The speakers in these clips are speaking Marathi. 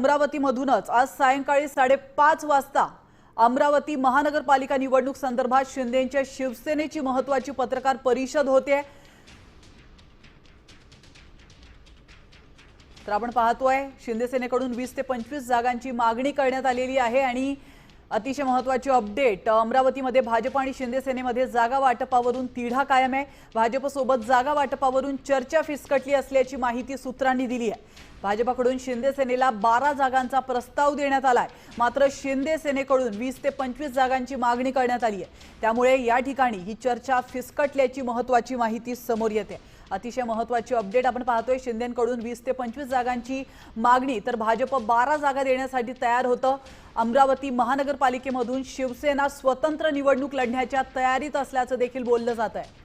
अमरावतीमधूनच आज सायंकाळी 5:30 वाजता अमरावती महानगरपालिका निवडणूक संदर्भात शिंदेंच्या शिवसेनेची महत्त्वाची पत्रकार परिषद होते। तर आपण पाहतोय शिंदे सेनेकडून 20 ते 25 जागांची मागणी करण्यात आलेली आहे आणि अतिशय महत्त्वाची अपडेट अमरावतीमध्ये भाजप आणि शिंदे सेनेमध्ये जागा वाटपावरून तिढा कायम आहे। भाजपसोबत जागा वाटपावरून चर्चा फिसकटली असल्याची माहिती सूत्रांनी दिली आहे। भाजपकडून शिंदे सेनेला 12 जागांचा प्रस्ताव देण्यात आलाय, मात्र शिंदे सेनेकडून 20 ते 25 जागांची मागणी करण्यात आली आहे। त्यामुळे या ठिकाणी ही चर्चा फिसकटल्याची महत्त्वाची माहिती समोर येते। अतिशय महत्त्वाची अपडेट आपण पाहतोय, शिंदेंकडून 20 ते 25 जागांची मागणी, तर भाजप 12 जागा देण्यासाठी तयार होतं। अमरावती महानगरपालिकेमधून शिवसेना स्वतंत्र निवडणूक लढण्याच्या तयारीत असल्याचं देखील बोललं जात आहे।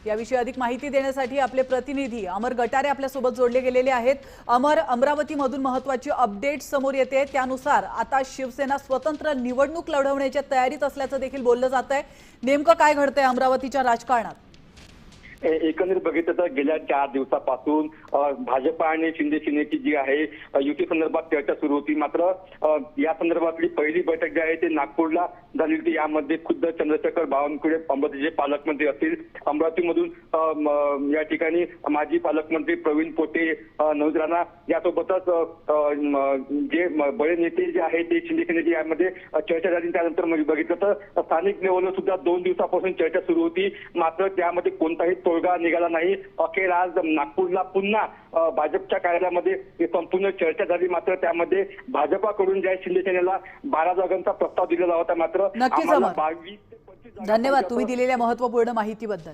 याविषयी अधिक माहिती देण्यासाठी आपले प्रतिनिधी अमर गटारे आपल्यासोबत जोडले गेलेले आहेत। अमर, अमरावतीमधून महत्त्वाची अपडेट समोर येते, त्यानुसार आता शिवसेना स्वतंत्र निवडणूक लढवण्याच्या तयारीत असल्याचं देखील बोललं जात आहे। नेमकं काय घडतंय अमरावतीच्या राजकारणात? एकंदरीत बघितलं तर गेल्या 4 दिवसापासून भाजप आणि शिंदे सेनेची जी आहे युती संदर्भात चर्चा सुरू होती। मात्र या संदर्भातली पहिली बैठक जी आहे ते नागपूरला झाली होती। यामध्ये खुद्द चंद्रशेखर बावनकुळे अमरावतीचे पालकमंत्री असतील, अमरावतीमधून या ठिकाणी माजी पालकमंत्री प्रवीण पोटे, नवनीत राणा यासोबतच जे बळे नेते जे आहे ते शिंदे सेनेचे यामध्ये चर्चा झाली। त्यानंतर म्हणजे बघितलं तर स्थानिक लेवलवर सुद्धा 2 दिवसापासून चर्चा सुरू होती, मात्र त्यामध्ये कोणताही तोडगा निघाला नाही। अखेर आज नागपूरला पुन्हा भाजपच्या कार्यालयामध्ये संपूर्ण चर्चा झाली, मात्र त्यामध्ये भाजपाकडून ज्या शिंदे सेनेला 12 जागांचा प्रस्ताव दिलेला होता, मात्र नक्कीच आम्हाला अमर, 22 ते 25 धन्यवाद तुम्ही दिलेल्या महत्त्वपूर्ण माहितीबद्दल।